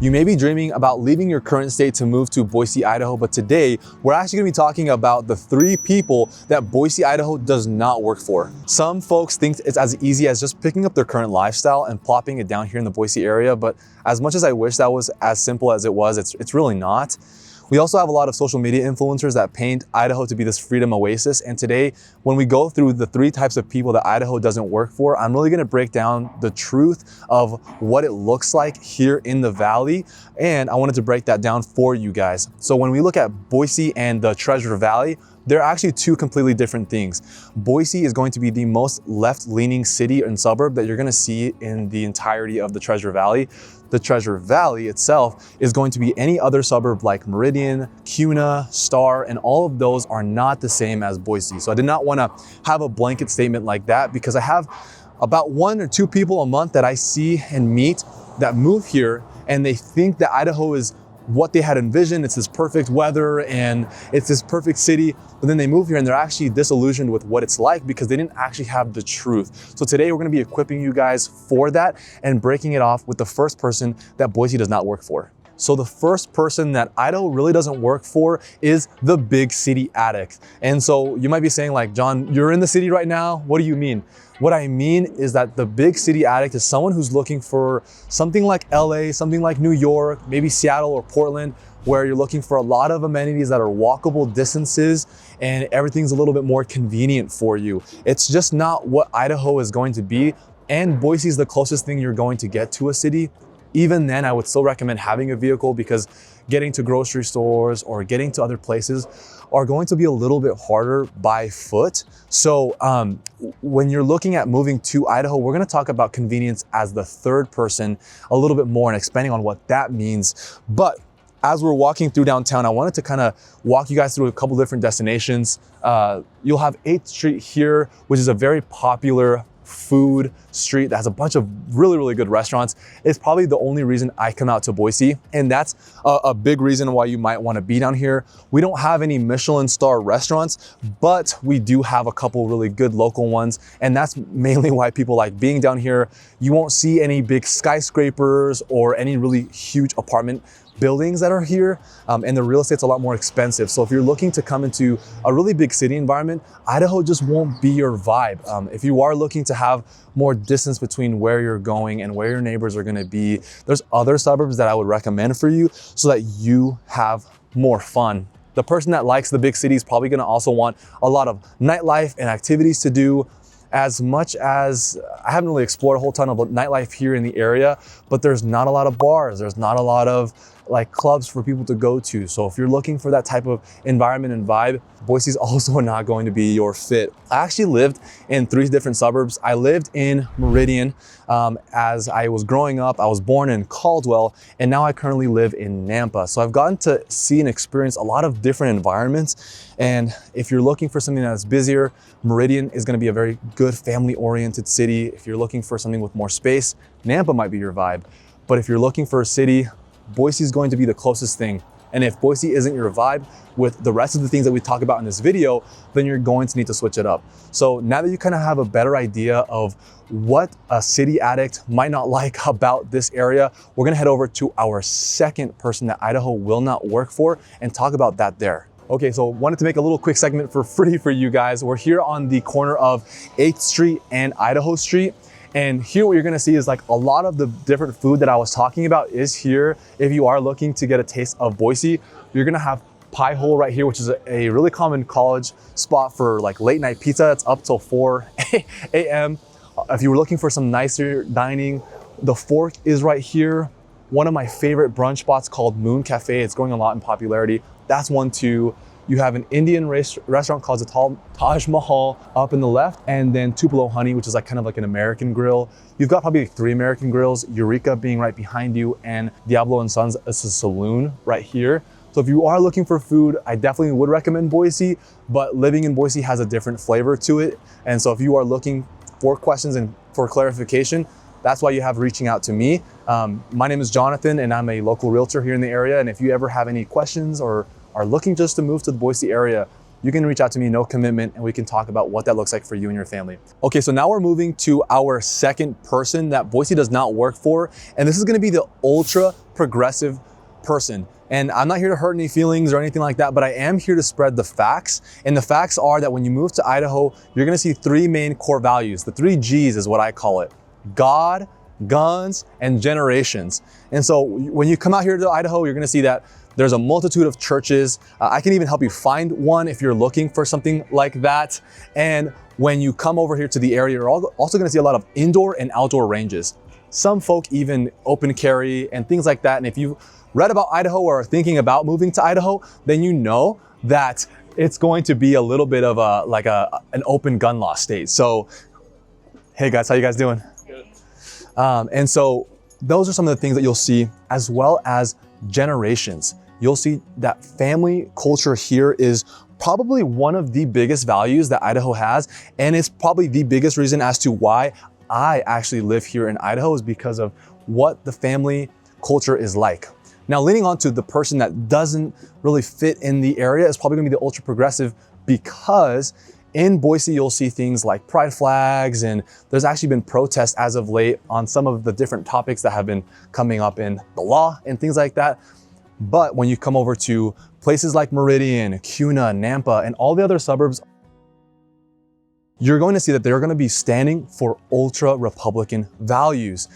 You may be dreaming about leaving your current state to move to Boise, Idaho, but today we're actually gonna be talking about the 3 people that Boise, Idaho does not work for. Some folks think it's as easy as just picking up their current lifestyle and plopping it down here in the Boise area, but as much as I wish that was as simple as it was, it's really not. We also have a lot of social media influencers that paint Idaho to be this freedom oasis. And today, when we go through the 3 types of people that Idaho doesn't work for, I'm really gonna break down the truth of what it looks like here in the Valley. And I wanted to break that down for you guys. So when we look at Boise and the Treasure Valley, they're actually 2 completely different things. Boise is going to be the most left-leaning city and suburb that you're gonna see in the entirety of the Treasure Valley. The Treasure Valley itself is going to be any other suburb like Meridian, Kuna, Star, and all of those are not the same as Boise. So I did not wanna have a blanket statement like that because I have about 1 or 2 people a month that I see and meet that move here and they think that Idaho is what they had envisioned. It's this perfect weather and it's this perfect city, but then they move here and they're actually disillusioned with what it's like because they didn't actually have the truth. So today we're gonna be equipping you guys for that and breaking it off with the first person that Boise does not work for. So the first person that Idaho really doesn't work for is the big city addict. And so you might be saying like, John, you're in the city right now. What do you mean? What I mean is that the big city addict is someone who's looking for something like LA, something like New York, maybe Seattle or Portland, where you're looking for a lot of amenities that are walkable distances and everything's a little bit more convenient for you. It's just not what Idaho is going to be. And Boise is the closest thing you're going to get to a city. Even then, I would still recommend having a vehicle because getting to grocery stores or getting to other places are going to be a little bit harder by foot. So when you're looking at moving to Idaho, we're gonna talk about convenience as the 3rd person a little bit more and expanding on what that means. But as we're walking through downtown, I wanted to kind of walk you guys through a couple different destinations. You'll have 8th Street here, which is a very popular food street that has a bunch of really good restaurants. It's probably the only reason I come out to Boise, and that's a big reason why you might want to be down here. We don't have any Michelin star restaurants, but we do have a couple really good local ones, and that's mainly why people like being down here. You won't see any big skyscrapers or any really huge apartment buildings that are here, and the real estate's a lot more expensive. So if you're looking to come into a really big city environment, Idaho just won't be your vibe. If you are looking to have more distance between where you're going and where your neighbors are gonna be, there's other suburbs that I would recommend for you so that you have more fun. The person that likes the big city is probably gonna also want a lot of nightlife and activities to do. As much as I haven't really explored a whole ton of nightlife here in the area, but there's not a lot of bars. There's not a lot of like clubs for people to go to. So if you're looking for that type of environment and vibe, Boise's also not going to be your fit. I actually lived in 3 different suburbs. I lived in Meridian as I was growing up. I was born in Caldwell, and now I currently live in Nampa. So I've gotten to see and experience a lot of different environments. And if you're looking for something that's busier, Meridian is gonna be a very good family-oriented city. If you're looking for something with more space, Nampa might be your vibe. But if you're looking for a city, Boise is going to be the closest thing. And if Boise isn't your vibe with the rest of the things that we talk about in this video, then you're going to need to switch it up. So now that you kind of have a better idea of what a city addict might not like about this area, we're gonna head over to our 2nd person that Idaho will not work for and talk about that there. Okay, so wanted to make a little quick segment for free for you guys. We're here on the corner of 8th Street and Idaho Street. And here what you're gonna see is like a lot of the different food that I was talking about is here. If you are looking to get a taste of Boise, you're gonna have Pie Hole right here, which is a really common college spot for like late night pizza. That's up till 4 a.m. If you were looking for some nicer dining, the Fork is right here. One of my favorite brunch spots called Moon Cafe. It's growing a lot in popularity. That's one too. You have an Indian restaurant called the Taj Mahal up in the left, and then Tupelo Honey, which is like kind of like an American grill. You've got probably like 3 American grills, Eureka being right behind you, and Diablo and Sons is a saloon right here. So if you are looking for food, I definitely would recommend Boise, but living in Boise has a different flavor to it. And so if you are looking for questions and for clarification, that's why you have reaching out to me. My name is Jonathan, and I'm a local realtor here in the area. And if you ever have any questions or are looking just to move to the Boise area, you can reach out to me, no commitment, and we can talk about what that looks like for you and your family. Okay, so now we're moving to our second person that Boise does not work for, and this is gonna be the ultra progressive person. And I'm not here to hurt any feelings or anything like that, but I am here to spread the facts. And the facts are that when you move to Idaho, you're gonna see three main core values. The 3 G's is what I call it: God, guns, and generations. And so when you come out here to Idaho, you're gonna see that there's a multitude of churches. I can even help you find one if you're looking for something like that. And when you come over here to the area, you're also gonna see a lot of indoor and outdoor ranges. Some folk even open carry and things like that. And if you read about Idaho or are thinking about moving to Idaho, then you know that it's going to be a little bit of an open gun law state. So, hey guys, how you guys doing? Good. And so those are some of the things that you'll see, as well as generations. You'll see that family culture here is probably one of the biggest values that Idaho has, and it's probably the biggest reason as to why I actually live here in Idaho, is because of what the family culture is like. Now, leaning on to the person that doesn't really fit in the area is probably gonna be the ultra progressive, because in Boise, you'll see things like pride flags, and there's actually been protests as of late on some of the different topics that have been coming up in the law and things like that. But when you come over to places like Meridian, Kuna, Nampa, and all the other suburbs, you're going to see that they're going to be standing for ultra Republican values.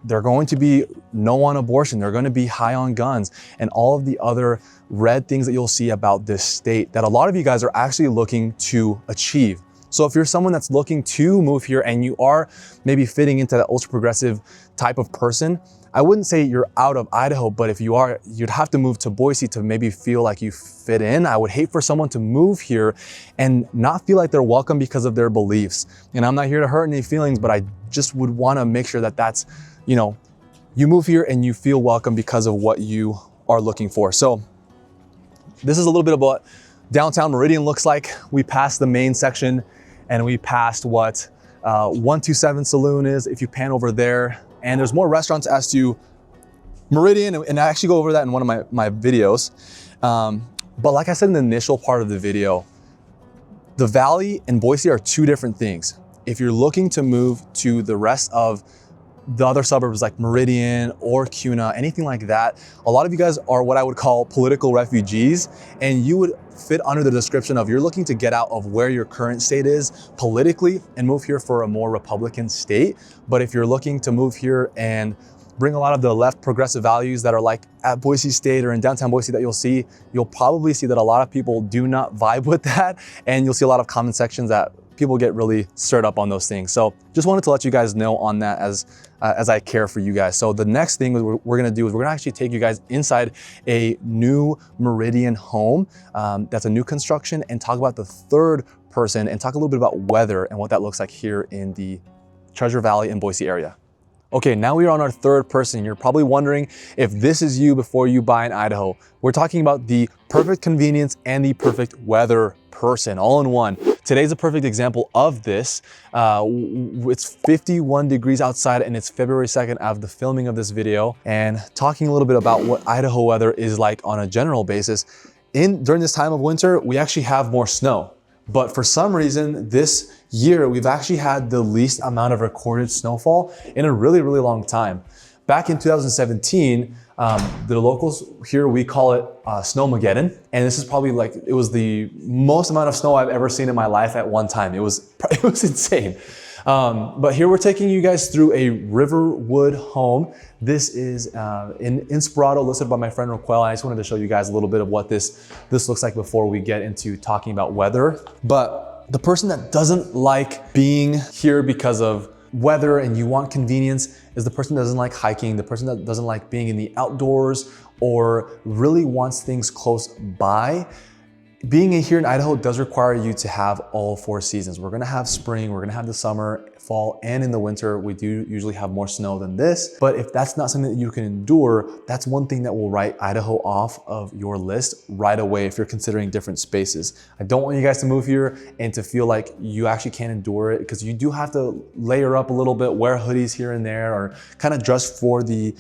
They're going to be no on abortion. They're going to be high on guns and all of the other red things that you'll see about this state that a lot of you guys are actually looking to achieve. So if you're someone that's looking to move here and you are maybe fitting into that ultra progressive type of person, I wouldn't say you're out of Idaho, but if you are, you'd have to move to Boise to maybe feel like you fit in. I would hate for someone to move here and not feel like they're welcome because of their beliefs. And I'm not here to hurt any feelings, but I just would want to make sure that that's, you know, you move here and you feel welcome because of what you are looking for. So this is a little bit of what downtown Meridian looks like. We passed the main section and we passed what 127 Saloon is, if you pan over there. And there's more restaurants as to Meridian, and I actually go over that in one of my videos. But like I said in the initial part of the video, the Valley and Boise are two different things. If you're looking to move to the rest of the other suburbs like Meridian or Kuna, anything like that, a lot of you guys are what I would call political refugees, and you would fit under the description of you're looking to get out of where your current state is politically and move here for a more Republican state. But if you're looking to move here and bring a lot of the left progressive values that are like at Boise State or in downtown Boise that you'll probably see that a lot of people do not vibe with that, and you'll see a lot of comment sections that people get really stirred up on those things. So just wanted to let you guys know on that as I care for you guys. So the next thing we're gonna do is we're gonna actually take you guys inside a new Meridian home that's a new construction, and talk about the third person and talk a little bit about weather and what that looks like here in the Treasure Valley and Boise area. Okay, now we are on our third person. You're probably wondering if this is you before you buy in Idaho. We're talking about the perfect convenience and the perfect weather person all in one. Today's a perfect example of this. It's 51 degrees outside and it's February 2nd of the filming of this video, and talking a little bit about what Idaho weather is like on a general basis. During this time of winter, we actually have more snow. But for some reason, this year, we've actually had the least amount of recorded snowfall in a really, really long time. Back in 2017, the locals here, we call it Snowmageddon. And this is probably like, it was the most amount of snow I've ever seen in my life at one time. It was insane. But here we're taking you guys through a Riverwood home. This is in Inspirato, listed by my friend Raquel. I just wanted to show you guys a little bit of what this looks like before we get into talking about weather. But the person that doesn't like being here because of weather and you want convenience is the person that doesn't like hiking, the person that doesn't like being in the outdoors, or really wants things close by. Being here in Idaho does require you to have all 4 seasons. We're gonna have spring, we're gonna have the summer, fall, and in the winter, we do usually have more snow than this. But if that's not something that you can endure, that's one thing that will write Idaho off of your list right away if you're considering different spaces. I don't want you guys to move here and to feel like you actually can't endure it, because you do have to layer up a little bit, wear hoodies here and there, or kind of dress for the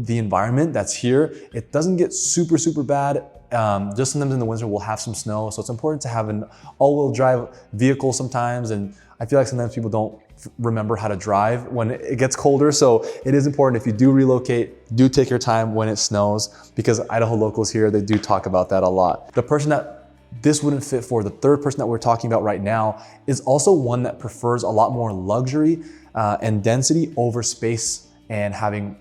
environment that's here. It doesn't get super, super bad Just sometimes in the winter we'll have some snow, so it's important to have an all-wheel drive vehicle sometimes, and I feel like sometimes people don't remember how to drive when it gets colder. So it is important, if you do relocate, do take your time when it snows, because Idaho locals here, they do talk about that a lot. The person that this wouldn't fit for, the third person that we're talking about right now, is also one that prefers a lot more luxury and density over space and having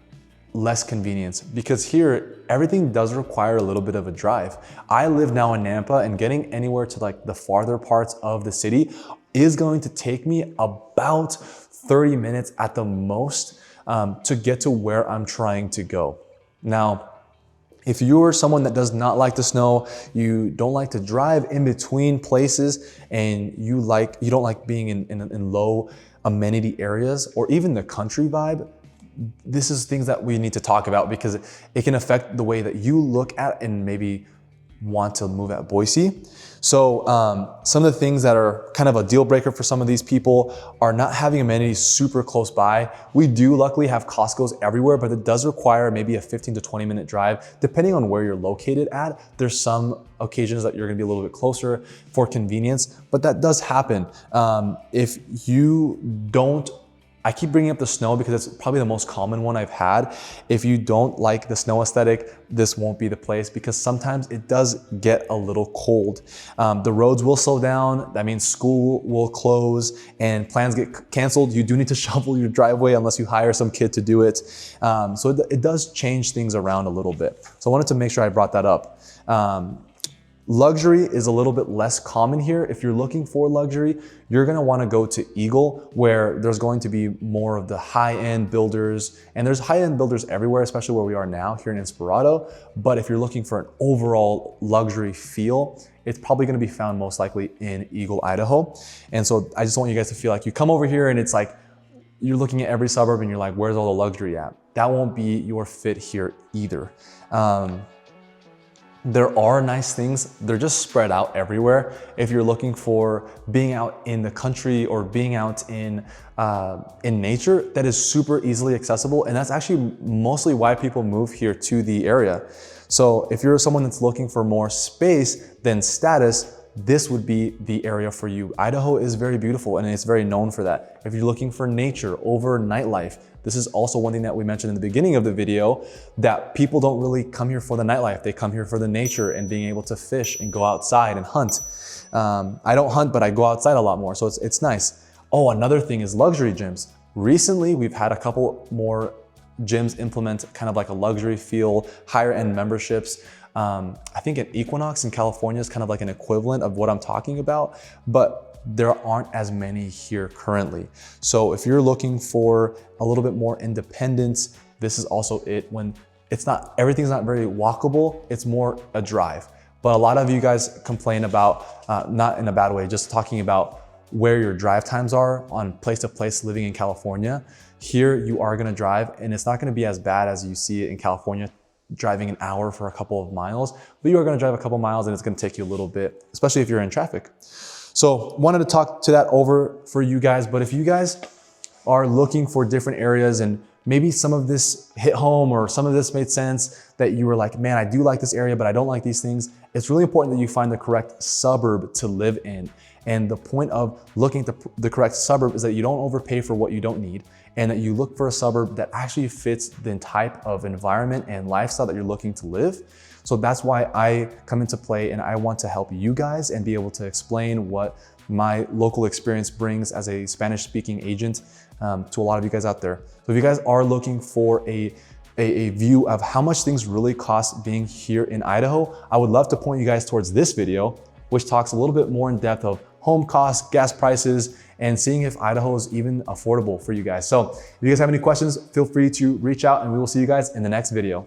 less convenience, because here everything does require a little bit of a drive. I live now in Nampa, and getting anywhere to like the farther parts of the city is going to take me about 30 minutes at the most to get to where I'm trying to go. Now, if you're someone that does not like the snow, you don't like to drive in between places, and you don't like being in low amenity areas, or even the country vibe, this is things that we need to talk about, because it can affect the way that you look at and maybe want to move at Boise. So some of the things that are kind of a deal breaker for some of these people are not having amenities super close by. We do luckily have Costco's everywhere, but it does require maybe a 15 to 20 minute drive, depending on where you're located at. There's some occasions that you're gonna be a little bit closer for convenience, but that does happen. If you don't, I keep bringing up the snow because it's probably the most common one I've had. If you don't like the snow aesthetic, this won't be the place, because sometimes it does get a little cold. The roads will slow down. That means school will close and plans get canceled. You do need to shovel your driveway unless you hire some kid to do it. So it does change things around a little bit. So I wanted to make sure I brought that up. Luxury is a little bit less common here. If you're looking for luxury, you're gonna wanna go to Eagle, where there's going to be more of the high-end builders, and there's high-end builders everywhere, especially where we are now here in Inspirado. But if you're looking for an overall luxury feel, it's probably gonna be found most likely in Eagle, Idaho. And so I just want you guys to feel like you come over here and it's like, you're looking at every suburb and you're like, where's all the luxury at? That won't be your fit here either. There are nice things, they're just spread out everywhere. If you're looking for being out in the country or being out in nature, that is super easily accessible. And that's actually mostly why people move here to the area. So if you're someone that's looking for more space than status, this would be the area for you. Idaho is very beautiful and it's very known for that. If you're looking for nature over nightlife, this is also one thing that we mentioned in the beginning of the video, that people don't really come here for the nightlife. They come here for the nature and being able to fish and go outside and hunt. I don't hunt, but I go outside a lot more, so it's nice. Oh, another thing is luxury gyms. Recently, we've had a couple more gyms implement kind of like a luxury feel, higher end memberships. I think at Equinox in California is kind of like an equivalent of what I'm talking about, but there aren't as many here currently. So if you're looking for a little bit more independence, this is also it. When everything's not very walkable, it's more a drive. But a lot of you guys complain about, not in a bad way, just talking about where your drive times are on place to place living in California. Here you are gonna drive, and it's not gonna be as bad as you see it in California, driving an hour for a couple of miles, but you are gonna drive a couple miles and it's gonna take you a little bit, especially if you're in traffic. So wanted to talk to that over for you guys, but if you guys are looking for different areas and maybe some of this hit home or some of this made sense, that you were like, man, I do like this area, but I don't like these things, it's really important that you find the correct suburb to live in. And the point of looking at the correct suburb is that you don't overpay for what you don't need, and that you look for a suburb that actually fits the type of environment and lifestyle that you're looking to live. So that's why I come into play, and I want to help you guys and be able to explain what my local experience brings as a Spanish-speaking agent to a lot of you guys out there. So if you guys are looking for a view of how much things really cost being here in Idaho, I would love to point you guys towards this video, which talks a little bit more in depth of home costs, gas prices, and seeing if Idaho is even affordable for you guys. So if you guys have any questions, feel free to reach out, and we will see you guys in the next video.